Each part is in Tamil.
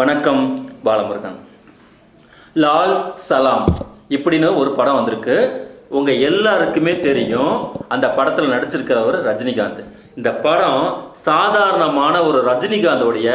வணக்கம் பாலமுருகன். லால் சலாம் இப்படின்னு ஒரு படம் வந்திருக்கு. உங்க எல்லாருக்குமே தெரியும், அந்த படத்தில் நடிச்சிருக்கிறவர் ரஜினிகாந்த். இந்த படம் சாதாரணமான ஒரு ரஜினிகாந்தோடைய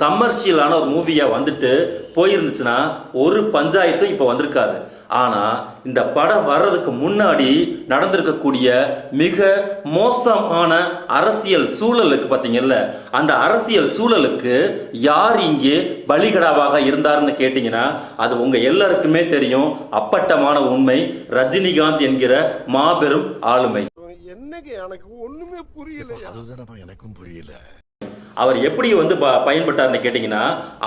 கமர்ஷியலான ஒரு மூவியா வந்துட்டு போயிருந்துச்சுன்னா ஒரு பஞ்சாயத்தும் இப்போ வந்திருக்காது. ஆனா இந்த படம் வர்றதுக்கு முன்னாடி நடந்திருக்கக்கூடிய மிக மோசமான அரசியல் சூழலுக்கு பார்த்தீங்கல்ல, அந்த அரசியல் சூழலுக்கு யார் இங்கே பலிகடாவாக இருந்தாருன்னு கேட்டீங்கன்னா அது உங்க எல்லாருக்குமே தெரியும். அப்பட்டமான உண்மை, ரஜினிகாந்த் என்கிற மாபெரும் ஆளுமை. என்னங்க எனக்கு ஒண்ணுமே புரியல. அதுதான் எனக்கும் புரியல. அவர் எப்படி பயன்பட்டார்னு கேட்டீங்கன்னா,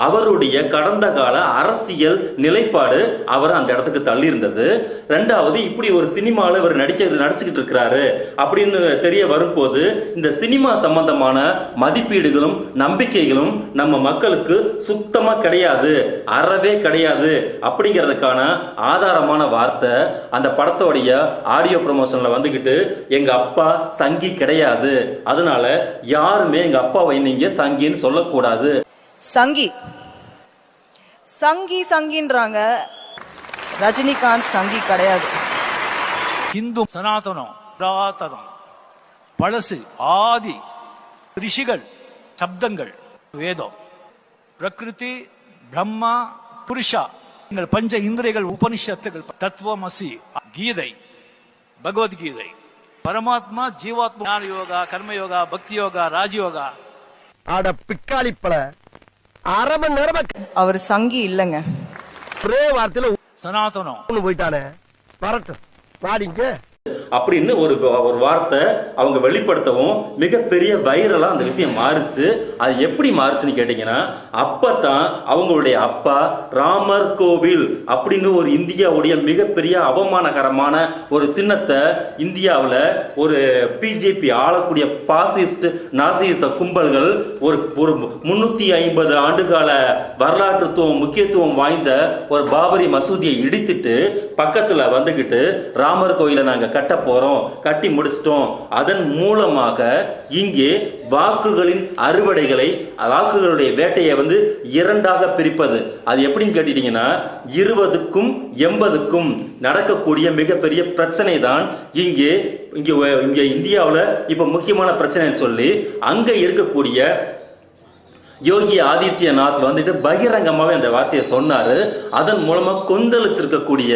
அவருடைய கடந்த கால அரசியல் நிலைப்பாடு அவர் அந்த இடத்துக்கு தள்ளி இருந்தது. ரெண்டாவது, இப்படி ஒரு சினிமாவில் இவர் நடிச்சுக்கிட்டு இருக்கிறாரு அப்படின்னு தெரிய வரும்போது இந்த சினிமா சம்பந்தமான மதிப்பீடுகளும் நம்பிக்கைகளும் நம்ம மக்களுக்கு சுத்தமா கிடையாது, அறவே கிடையாது அப்படிங்கிறதுக்கான ஆதாரமான வார்த்தை அந்த படத்தோடைய ஆடியோ ப்ரமோஷன்ல வந்துகிட்டு, எங்க அப்பா சங்கி கிடையாது, அதனால யாருமே எங்க அப்பாவை நீங்க சங்கின்னு சொல்லக்கூடாது. சங்கி சங்கி சங்கின்றாங்க, ரஜினிகாந்த் சங்கி கிடையாது. இந்து சனாதனம் புராதனம் பழசு ஆதி ரிஷிகள் சப்தங்கள் வேதம் பிரகிருதி பிரம்மா புருஷா பஞ்ச இந்திரியங்கள் உபனிஷத்துகள் தத்துவமசி கீதை பகவத்கீதை பரமாத்மா ஜீவாத்மா ஞான யோகா கர்மயோகா பக்தி யோகா ராஜயோகா. அட பிக்காளிப்பல அரை மணி நேரமா அவர் சங்கி இல்லைங்க. ஒரே வார்த்தையில சனாதனம் போயிட்டானே. வரட்டும் வாடிங்க அப்படின்னு ஒரு வார்த்தை அவங்க வெளிப்படுத்தவும் மிகப்பெரிய வைரலா அந்த விஷயம் மாறுச்சு. அது எப்படி மாறுச்சுன்னு கேட்டீங்கன்னா, அப்பதான் அவங்களுடைய அப்பா ராமர் கோவில் அப்படின்னு ஒரு இந்தியாவுடைய மிகப்பெரிய அவமானகரமான ஒரு சின்னத்தை இந்தியாவில் ஒரு பிஜேபி ஆளக்கூடிய பாசிஸ்ட் நாசிச கும்பல்கள் ஒரு 350 ஆண்டுகால வரலாற்றுத்துவம் முக்கியத்துவம் வாய்ந்த ஒரு பாபரி மசூதியை இடித்துட்டு பக்கத்துல வந்துகிட்டு ராமர் கோயிலை நாங்க கட்ட போறோம், கட்டி முடிச்சிட்டோம், அதன் மூலமாக இங்கே வாக்குகளின் அறுவடைகளை வாக்குகளுடைய வேட்டையை இரண்டாக பிரிப்பது. அது எப்படின்னு கேட்டீங்கன்னா, 20க்கும் 80க்கும் நடக்கக்கூடிய மிகப்பெரிய பிரச்சனை தான் இங்கே இந்தியாவில் இப்ப முக்கியமான பிரச்சனைன்னு சொல்லி அங்க இருக்கக்கூடிய யோகி ஆதித்யநாத் பகிரங்கமாவே அந்த வார்த்தையை சொன்னாரு. அதன் மூலமா கொந்தளிச்சிருக்கக்கூடிய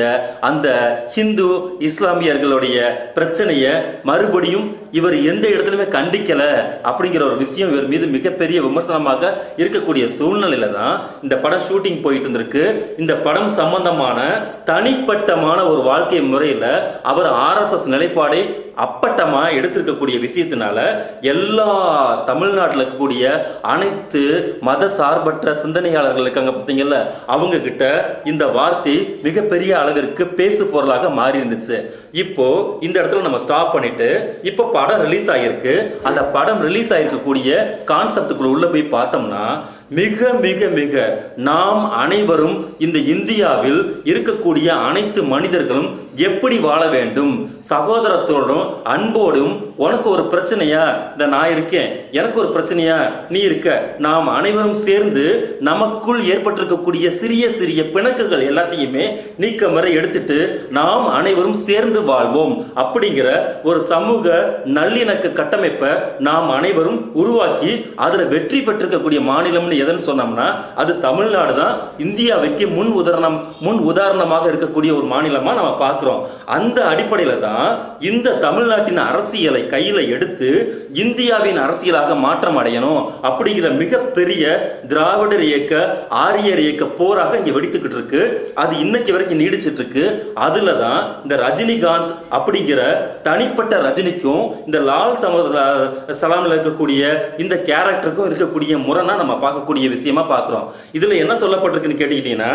அந்த ஹிந்து இஸ்லாமியர்களுடைய பிரச்சனையை மறுபடியும் இவர் எந்த இடத்துலயுமே கண்டிக்கல அப்படிங்கிற ஒரு விஷயம் இவர் மீது மிகப்பெரிய விமர்சனமாக இருக்கக்கூடிய சூழ்நிலையில தான் இந்த படம் ஷூட்டிங் போயிட்டு இருந்திருக்கு. இந்த படம் சம்பந்தமான தனிப்பட்டமான ஒரு வாழ்க்கை முறையில அவர் RSS நிலைப்பாடை அப்பட்டமா எடுத்திருக்கக்கூடிய விஷயத்தினால எல்லா தமிழ்நாட்டில் இருக்கக்கூடிய அனைத்து மத சார்பற்ற சிந்தனையாளர்கள் இருக்காங்க பார்த்தீங்கல்ல, அவங்க கிட்ட இந்த வார்த்தை மிகப்பெரிய அளவிற்கு பேசு பொருளாக மாறி இருந்துச்சு. இப்போ இந்த இடத்துல நம்ம ஸ்டாப் பண்ணிட்டு இப்போ படம் ரிலீஸ் ஆகிருக்கு. அந்த படம் ரிலீஸ் ஆகிருக்கக்கூடிய கான்செப்டுக்குள்ள உள்ள போய் பார்த்தோம்னா மிக மிக மிக நாம் அனைவரும் இந்த இந்தியாவில் இருக்கக்கூடிய அனைத்து மனிதர்களும் எப்படி வாழ வேண்டும், சகோதரத்தோடும் அன்போடும், உனக்கு ஒரு பிரச்சனையா இந்த நான் இருக்கேன், எனக்கு ஒரு பிரச்சனையா நீ இருக்க, நாம் அனைவரும் சேர்ந்து நமக்குள் ஏற்பட்டிருக்கக்கூடிய சிறிய சிறிய பிணக்குகள் எல்லாத்தையுமே நீக்க முறை எடுத்துட்டு நாம் அனைவரும் சேர்ந்து வாழ்வோம் அப்படிங்கிற ஒரு சமூக நல்லிணக்க கட்டமைப்பை நாம் அனைவரும் உருவாக்கி அதுல வெற்றி பெற்றிருக்கக்கூடிய மாநிலம் எதுன்னு சொன்னோம்னா அது தமிழ்நாடு தான். இந்தியாவுக்கு முன் உதாரணமாக இருக்கக்கூடிய ஒரு மாநிலமா நம்ம பார்க்கிறோம். அந்த அடிப்படையில தான் இந்த தமிழ்நாட்டின் அரசியலை கையில எடுத்து இந்தியாவின் அரசியலாக மாற்றம் அடையணும் அப்படிங்கிற மிகப்பெரிய திராவிடர் இயக்க ஆரியர் இயக்க போராக இங்க வெடித்துக்கிட்டு இருக்கு. அது இன்னைக்கு வரைக்கும் நீடிச்சிட்டு இருக்கு. அதுலதான் இந்த ரஜினிகாந்த் அப்படிங்கிற தனிப்பட்ட ரஜினிக்கும் இந்த லால் சலாம்ல இருக்கக்கூடிய இந்த கேரக்டருக்கும் இருக்கக்கூடிய முரணா நம்ம பார்க்கக்கூடிய விஷயமா பார்க்கிறோம். இதுல என்ன சொல்லப்பட்டிருக்குன்னு கேட்டீங்கன்னா,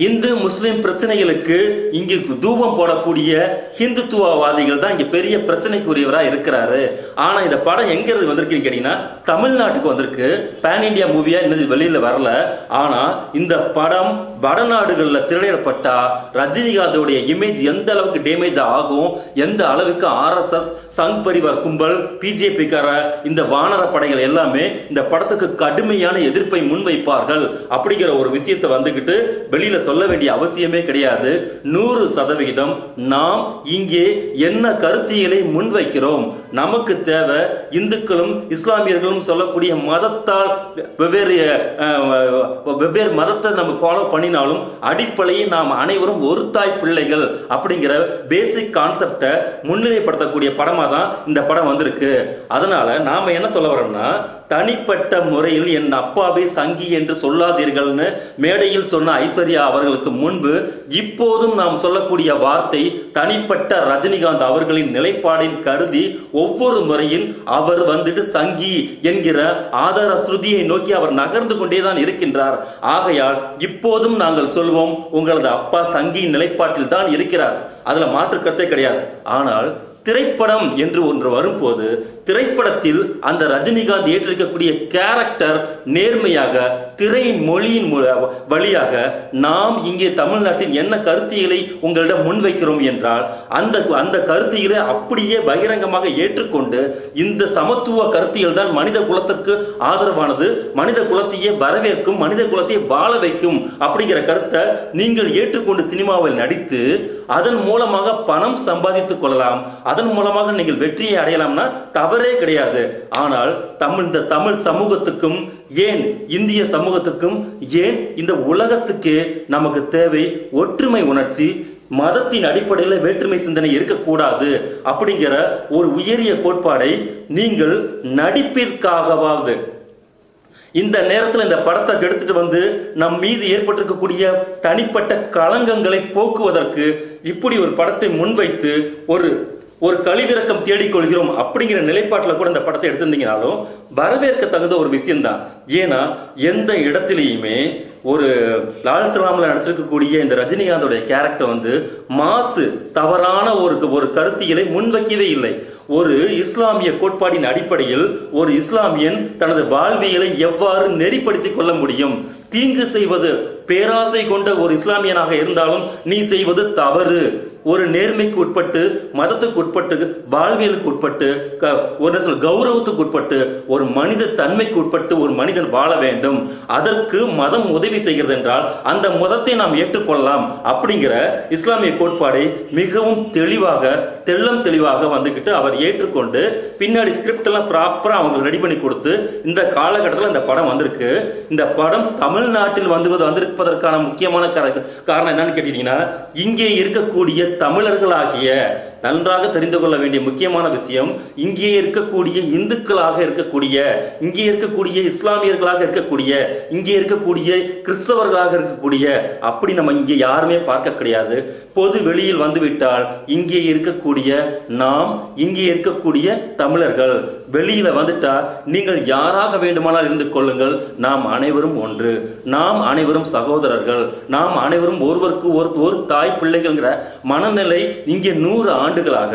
இந்து முஸ்லிம் பிரச்சனைகளுக்கு இங்கு தூபம் போடக்கூடிய ஹிந்துத்துவவாதிகள் தான் இங்க பெரிய பிரச்சனைக்குரியவரா இருக்கிறாரு ஆனா இந்த படம் எங்க இருந்து வந்திருக்குன்னு கேட்டீங்கன்னா தமிழ்நாட்டுக்கு வந்திருக்கு. பேன் இந்தியா மூவியா இன்னும் வெளியில வரல. ஆனா இந்த படம் வடநாடுகள்ல திரையிடப்பட்டா ரஜினிகாந்தோடைய இமேஜ் எந்த அளவுக்கு டேமேஜ் ஆகும், எந்த அளவுக்கு RSS சங் பரிவார் கும்பல், பிஜேபி கார இந்த வானர படைகள் எல்லாமே இந்த படத்துக்கு கடுமையான எதிர்ப்பை முன்வைப்பார்கள் அப்படிங்கிற ஒரு விஷயத்தை வந்துகிட்டு வெளியில சொல்ல வேண்டிய அவசியமே கிடையாது. 100% நாம் இங்கே என்ன கருத்தியலை முன்வைக்கிறோம், நமக்கு தேவை இந்துக்களும் இஸ்லாமியர்களும் சொல்லக்கூடிய மதத்தால் வெவ்வேறு மதத்தை நம்ம ஃபாலோ பண்ணினாலும் அடிப்படையில் நாம் அனைவரும் ஒரு தாய் பிள்ளைகள் அப்படிங்கிற பேசிக் கான்செப்டை முன்னிலைப்படுத்தக்கூடிய படமா தான் இந்த படம் வந்திருக்கு. அதனால நாம என்ன சொல்ல வரோம்னா, தனிப்பட்ட முறையில் என் அப்பாவை சங்கி என்று சொல்லாதீர்கள்னு மேடையில் சொன்ன ஐஸ்வர்யா அவர்களுக்கு முன்பு இப்போதும் நாம் சொல்லக்கூடிய வார்த்தை தனிப்பட்ட ரஜினிகாந்த் அவர்களின் நிலைப்பாடின் கருதி ஒவ்வொரு முறையும் அவர் வந்துட்டு சங்கி என்கிற ஆதார ஸ்ருதியை நோக்கி அவர் நகர்ந்து கொண்டேதான் இருக்கின்றார். ஆகையால் இப்போதும் நாங்கள் சொல்வோம், உங்களது அப்பா சங்கியின் நிலைப்பாட்டில் தான் இருக்கிறார், அதுல மாற்று கருத்தே கிடையாது. ஆனால் திரைப்படம் என்று ஒன்று வரும்போது திரைப்படத்தில் அந்த ரஜினிகாந்த் ஏற்றிருக்கக்கூடிய கேரக்டர் நேர்மையாக திரை மொழியின் வழியாக நாம் இங்கே தமிழ்நாட்டில் என்ன கருத்தியலை உங்களிடம் முன்வைக்கிறோம் என்றால் அந்த கருத்தியலை அப்படியே பகிரங்கமாக ஏற்றுக்கொண்டு இந்த சமத்துவ கருத்தியல் தான் மனித குலத்திற்கு ஆதரவானது, மனித குலத்தையே வரவேற்கும், மனித குலத்தையே வாழ வைக்கும் அப்படிங்கிற கருத்தை நீங்கள் ஏற்றுக்கொண்டு சினிமாவில் நடித்து அதன் மூலமாக பணம் சம்பாதித்துக் கொள்ளலாம், அதன் மூலமாக நீங்கள் வெற்றியை அடையலாம்னா தவறே கிடையாது. ஆனால் இந்த தமிழ் சமூகத்துக்கும் ஏன் இந்திய சமூகத்துக்கும் ஏன் இந்த உலகத்துக்கே நமக்கு தேவை ஒற்றுமை உணர்ச்சி, மதத்தின் அடிப்படையில் வேற்றுமை சிந்தனை இருக்கக்கூடாது அப்படிங்கிற ஒரு உயரிய கோட்பாடை நீங்கள் நடிப்பிற்காகவாவது இந்த நேரத்தில் இந்த படத்தை எடுத்துட்டு வந்து நம் மீது ஏற்பட்டிருக்கக்கூடிய தனிப்பட்ட களங்கங்களை போக்குவதற்கு இப்படி ஒரு படத்தை முன்வைத்து ஒரு கழிவிறக்கம் தேடிக்கொள்கிறோம் அப்படிங்கிற நிலைப்பாட்டில் கூட இந்த படத்தை எடுத்திருந்தீங்கனாலும் வரவேற்க தகுந்த ஒரு விஷயம்தான். ஏன்னா எந்த இடத்திலையுமே ஒரு லால் சலாம்ல நடிச்சிருக்கக்கூடிய இந்த ரஜினிகாந்தோடைய கேரக்டர் வந்து மாசு தவறான ஒரு கருத்தியலை முன்வைக்கவே இல்லை. ஒரு இஸ்லாமிய கோட்பாடின் அடிப்படையில் ஒரு இஸ்லாமியன் தனது வாழ்வியலை எவ்வாறு நெறிப்படுத்திக் கொள்ள முடியும், தீங்கு செய்வது பேராசை கொண்ட ஒரு இஸ்லாமியனாக இருந்தாலும் நீ செய்வது தவறு, ஒரு நேர்மைக்கு உட்பட்டு, மதத்துக்கு உட்பட்டு, வாழ்வியலுக்கு உட்பட்டு, கௌரவத்துக்கு உட்பட்டு, ஒரு மனித தன்மைக்கு உட்பட்டு ஒரு மனிதன் வாழ வேண்டும். அதற்கு மதம் உதவி செய்கிறது என்றால் அந்த மதத்தை நாம் ஏற்றுக்கொள்ளலாம் அப்படிங்கிற இஸ்லாமிய கோட்பாடை மிகவும் தெளிவாக தெள்ளம் தெளிவாக வந்துகிட்டு அவர் ஏற்றுக்கொண்டு பின்னாடி ஸ்கிரிப்ட் எல்லாம் ப்ராப்பரா அவங்க ரெடி பண்ணி கொடுத்து இந்த காலகட்டத்தில் இந்த படம் வந்திருக்கு. இந்த படம் தமிழ்நாட்டில் வந்திருப்பதற்கான முக்கியமான காரணம் என்னன்னு கேட்டீங்கன்னா, இங்கே இருக்கக்கூடிய தமிழர்களாகிய நன்றாக தெரிந்து கொள்ள வேண்டிய முக்கியமான விஷயம், இங்கே இருக்கக்கூடிய இந்துக்களாக இருக்கக்கூடிய, இங்கே இருக்கக்கூடிய இஸ்லாமியர்களாக இருக்கக்கூடிய, இங்கே இருக்கக்கூடிய கிறிஸ்தவர்களாக இருக்கக்கூடிய அப்படி நம்ம இங்கே யாருமே பார்க்க கிடையாது. பொது வெளியில் வந்துவிட்டால் இங்கே இருக்கக்கூடிய நாம், இங்கே இருக்கக்கூடிய தமிழர்கள் வெளியில வந்துட்டா நீங்கள் யாராக வேண்டுமானால் இருந்து கொள்ளுங்கள், நாம் அனைவரும் ஒன்று, நாம் அனைவரும் சகோதரர்கள், நாம் அனைவரும் ஒருவருக்கு ஒரு தாய் பிள்ளைகள்ங்கிற மனநிலை இங்கே 100 ஆண்டுகளாக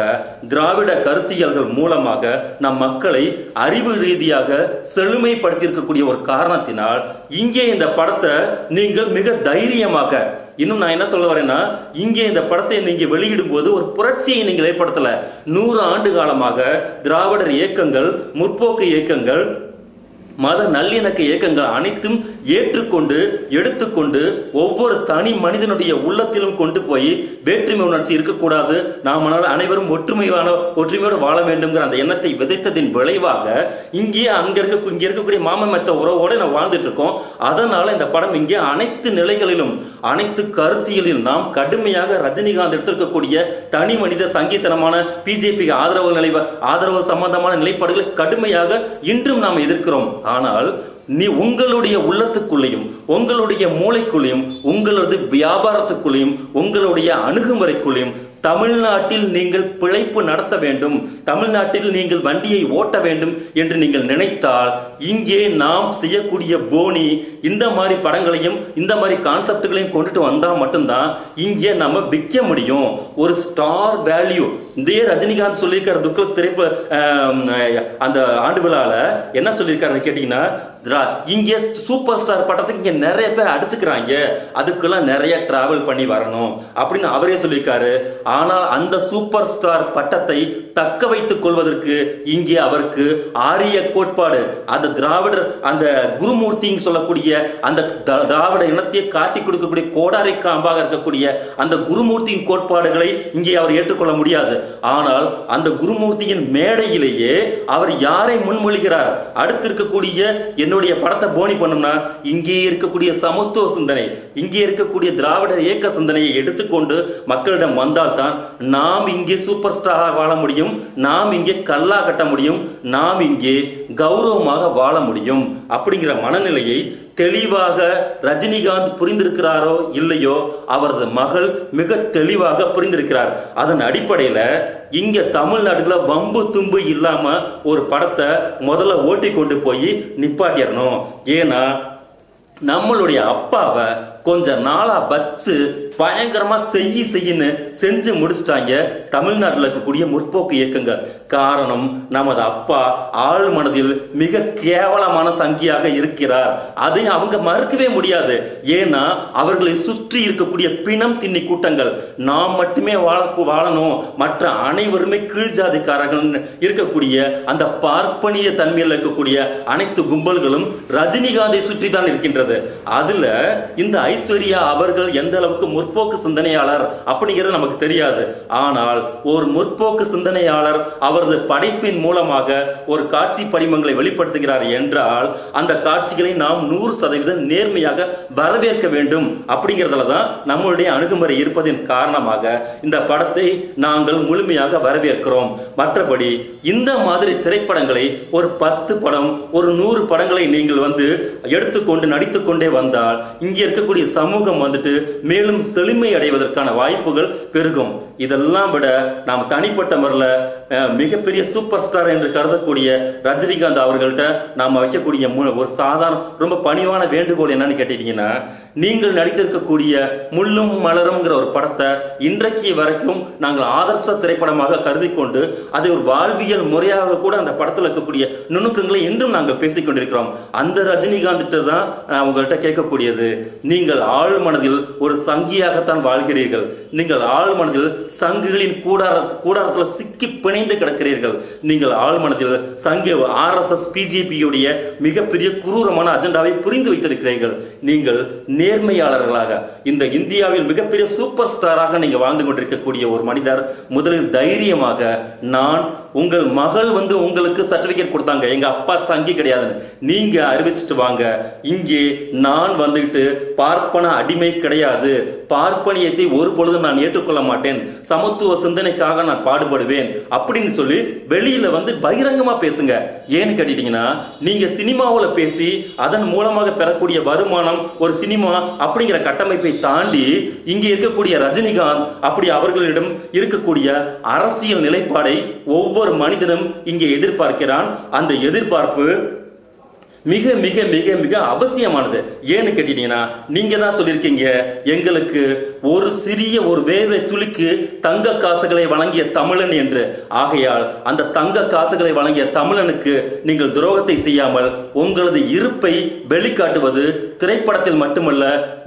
திராவிட கருத்தியல்கள் மூலமாக நம் மக்களை அறிவு ரீதியாக செழுமைப்படுத்தி இருக்கக்கூடிய ஒரு காரணத்தினால் இங்கே இந்த படத்தை நீங்கள் மிக தைரியமாக, இன்னும் நான் என்ன சொல்ல வரேன்னா, இங்கே இந்த படத்தை நீங்க வெளியிடும் போது ஒரு புரட்சியை நீங்கள் ஏற்படுத்தல. 100 ஆண்டு காலமாக திராவிடர் இயக்கங்கள், முற்போக்கு இயக்கங்கள், மத நல்லிணக்க இயக்கங்கள் அனைத்தும் ஏற்றுக்கொண்டு எடுத்துக்கொண்டு ஒவ்வொரு தனி மனிதனுடைய உள்ளத்திலும் கொண்டு போய் வேற்றுமை உணர்ச்சி இருக்கக்கூடாது, நாம் அனைவரும் ஒற்றுமையோடு வாழ வேண்டும்ங்கிற அந்த எண்ணத்தை விதைத்ததின் விளைவாக இங்கே இங்க இருக்கக்கூடிய மாமன் மச்ச உறவோடு நாம் வாழ்ந்துட்டு இருக்கோம். அதனால இந்த படம் இங்கே அனைத்து நிலைகளிலும் அனைத்து கருத்தியலிலும் நாம் கடுமையாக ரஜினிகாந்த் எடுத்திருக்கக்கூடிய தனி மனித சங்கீதனமான பிஜேபி ஆதரவு சம்பந்தமான நிலைப்பாடுகளை கடுமையாக இன்றும் நாம் எதிர்க்கிறோம். ஆனால் நீ உங்களுடைய உள்ளத்துக்குள்ளேயும், உங்களுடைய மூளைக்குள்ளேயும், உங்களது வியாபாரத்துக்குள்ளேயும், உங்களுடைய அணுகுமுறைக்குள்ளேயும் தமிழ்நாட்டில் நீங்கள் பிழைப்பு நடத்த வேண்டும், தமிழ்நாட்டில் நீங்கள் வண்டியை ஓட்ட வேண்டும் என்று நீங்கள் நினைத்தால் இங்கே நாம் செய்யக்கூடிய போனி இந்த மாதிரி படங்களையும் இந்த மாதிரி கான்செப்டுகளையும் கொண்டுட்டு வந்தா மட்டும்தான் இங்கே நம்ம விற்க முடியும். ஒரு ஸ்டார் வேல்யூ இதே ரஜினிகாந்த் சொல்லியிருக்காரு துக்ளக் திரைப்ப அந்த ஆண்டு விழால என்ன சொல்லியிருக்காரு கேட்டீங்கன்னா, இங்கே சூப்பர் ஸ்டார் பட்டத்துக்கு இங்க நிறைய பேர் அடிச்சுக்கிறாங்க, அதுக்கெல்லாம் நிறைய டிராவல் பண்ணி வரணும் அப்படின்னு அவரே சொல்லியிருக்காரு. ஆனால் அந்த சூப்பர் ஸ்டார் பட்டத்தை தக்க வைத்துக் கொள்வதற்கு இங்கே அவருக்கு ஆரிய கோட்பாடு, அந்த திராவிடர் அந்த குருமூர்த்தின்னு சொல்லக்கூடிய அந்த திராவிட இனத்தையே காட்டி கொடுக்கக்கூடிய கோடாரி காம்பாக இருக்கக்கூடிய அந்த குருமூர்த்தியின் கோட்பாடுகளை இங்கே அவர் ஏற்றுக்கொள்ள முடியாது. ஆனால் அந்த குருமூர்த்தியின் மேடையிலேயே அவர் யாரை முன்மொழிகிறார், அடுத்து இருக்கக்கூடிய என்னுடைய படத்தை போனி பண்ணும்னா இங்கே இருக்கக்கூடிய சமத்துவ சிந்தனை, இங்கே இருக்கக்கூடிய திராவிட இயக்க சிந்தனையை எடுத்துக்கொண்டு மக்களிடம் வந்தால்தான் நாம் இங்கே சூப்பர் ஸ்டாராக வாழ முடியும், நாம் இங்கே கல்லா கட்ட முடியும், நாம் இங்கே கௌரவமாக வாழ முடியும். அப்படிங்கிற மனநிலையை தெளிவாக ரஜினிகாந்த் புரிந்திருக்கிறாரோ இல்லையோ, அவரது மகள் மிக தெளிவாக புரிந்திருக்கிறார். அதன் அடிப்படையில் இங்க தமிழ்நாட்டுல வம்பு தும்பு இல்லாம ஒரு படத்தை முதல்ல ஓட்டி கொண்டு போய் நிப்பாட்டிடணும். ஏன்னா நம்மளுடைய அப்பாவை கொஞ்ச நாளா வச்சு பயங்கரமா செய்யின்னு செஞ்சு முடிச்சிட்டாங்க தமிழ்நாட்டில் இருக்கக்கூடிய முற்போக்கு இயக்கங்கள். காரணம், நமது அப்பா ஆள் மனதில் மிக கேவலமான சங்கியாக இருக்கிறார். அதை அவங்க மறுக்கவே முடியாது. ஏன்னா அவர்களை சுற்றி இருக்கக்கூடிய பிணம் திண்ணி கூட்டங்கள், நாம் மட்டுமே வாழணும், மற்ற அனைவருமே கீழ் ஜாதிக்காரர்கள் இருக்கக்கூடிய அந்த பார்ப்பனிய தன்மையில் இருக்கக்கூடிய அனைத்து கும்பல்களும் ரஜினிகாந்தை சுற்றி தான் இருக்கின்றது. அதுல இந்த ஐஸ்வர்யா அவர்கள் எந்த அளவுக்கு முற்போக்கு சிந்தனையாளர் அப்படிங்கிறது நமக்கு தெரியாது. ஆனால் ஒரு முற்போக்கு சிந்தனையாளர் அவரது படைப்பின் மூலமாக ஒரு காட்சி படிமங்களை வெளிப்படுத்துகிறார் என்றால் அந்த காட்சிகளை நாம் 100% நேர்மையாக வரவேற்க வேண்டும். அப்படிங்கிறதுல தான் நம்மளுடைய அணுகுமுறை இருப்பதின் காரணமாக இந்த படத்தை நாங்கள் முழுமையாக வரவேற்கிறோம். மற்றபடி இந்த மாதிரி திரைப்படங்களை ஒரு 10 படம் ஒரு 100 படங்களை நீங்கள் எடுத்துக்கொண்டு நடித்துக்கொண்டே வந்தால் இங்கே இருக்கக்கூடிய சமூகம் மேலும் செழுமை அடைவதற்கான வாய்ப்புகள் பெருகும். இதெல்லாம் விட நாம் தனிப்பட்ட முறையில் மிகப்பெரிய சூப்பர் ஸ்டார் என்று கருதக்கூடிய ரஜினிகாந்த் அவர்கள்ட்ட நாம் வைக்கக்கூடிய ஒரு சாதாரண ரொம்ப பணிவான வேண்டுகோள் என்னன்னு கேட்டீங்கன்னா, நீங்கள் நடித்திருக்கக்கூடிய முள்ளும் மலரும்ங்கிற ஒரு படத்தை இன்றைக்கு வரைக்கும் நாங்கள் ஆதர்ச திரைப்படமாக கருதி கொண்டு அதை ஒரு வாழ்வியல் முறையாக கூட அந்த படத்தில் இருக்கக்கூடிய நுணுக்கங்களை இன்றும் நாங்கள் பேசிக்கொண்டிருக்கிறோம். அந்த ரஜினிகாந்த் தான் உங்கள்கிட்ட கேட்கக்கூடியது, நீங்கள் ஆழ் மனதில் ஒரு சங்கியாகத்தான் வாழ்கிறீர்கள், நீங்கள் ஆழ் மனதில் சங்குகளின் கூடாரத்தில் சிக்கி பிணைந்து கிடக்கிறீர்கள், நீங்கள் ஆழ் மனதில் சங்கி RSS பிஜேபியுடைய மிகப்பெரிய குரூரமான அஜெண்டாவை புரிந்து வைத்திருக்கிறீர்கள். நீங்கள் நேர்மையாளர்களாக இந்த இந்தியாவில் மிகப்பெரிய சூப்பர் ஸ்டாராக நீங்க வாழ்ந்து கொண்டிருக்கக்கூடிய ஒரு மனிதர் முதலில் தைரியமாக, நான் உங்கள் மகள் உங்களுக்கு சர்டிபிகேட் கொடுத்தாங்க, எங்க அப்பா சங்கி கிடையாதுன்னு நீங்க அறிவிச்சிட்டு வாங்க, இங்கே நான் பார்ப்பன அடிமை கிடையாது, பார்ப்பனியத்தை ஒரு பொழுதும் நான் ஏற்றுக்கொள்ள மாட்டேன், சமத்துவ சிந்தனைக்காக நான் பாடுபடுவேன் அப்படின்னு சொல்லி வெளியில பகிரங்கமா பேசுங்க. ஏன்னு கேட்டீங்கன்னா, நீங்க சினிமாவில் பேசி அதன் மூலமாக பெறக்கூடிய வருமானம் ஒரு சினிமா அப்படிங்கிற கட்டமைப்பை தாண்டி இங்கே இருக்கக்கூடிய ரஜினிகாந்த் அப்படி அவர்களிடம் இருக்கக்கூடிய அரசியல் நிலைப்பாடை ஒவ்வொரு மனிதனும் இங்கே எதிர்பார்க்கிறான். அந்த எதிர்பார்ப்பு மிக மிக மிக மிக அவசியமானது. ஏன்னு கேட்டீங்கன்னா, நீங்க தான் சொல்லியிருக்கீங்க, எங்களுக்கு ஒரு சிறிய ஒரு வேர்வை துளிக்கு தங்க காசுகளை வழங்கிய தமிழன் என்று. ஆகையால் அந்த தங்க காசுகளை வழங்கிய தமிழனுக்கு நீங்கள் துரோகத்தை செய்யாமல் உங்களது இருப்பை வெளிக்காட்டுவது திரைப்படத்தில் மட்டுமல்ல,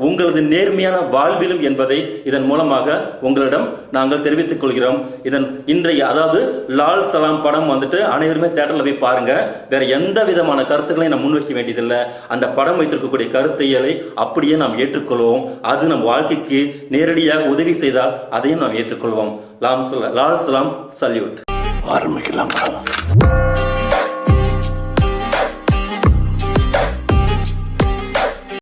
உங்களது நேர்மையான வாழ்விலும் என்பதை இதன் மூலமாக உங்களிடம் நாங்கள் தெரிவித்துக் கொள்கிறோம். இதன் இன்றைய அதாவது லால் சலாம் படம் அனைவருமே தியேட்டர்ல போய் பாருங்க. வேற எந்த விதமான கருத்துக்களையும் நம்ம முன்வைக்க வேண்டியதில்லை. அந்த படம் வைத்திருக்கக்கூடிய கருத்தியலை அப்படியே நாம் ஏற்றுக்கொள்வோம். அது நம் வாழ்க்கைக்கு நேரடியாக உதவி செய்தால் அதையும் நாம் ஏற்றுக்கொள்வோம். லால் சலாம், சல்யூட். ஆரம்பிக்கலாம்.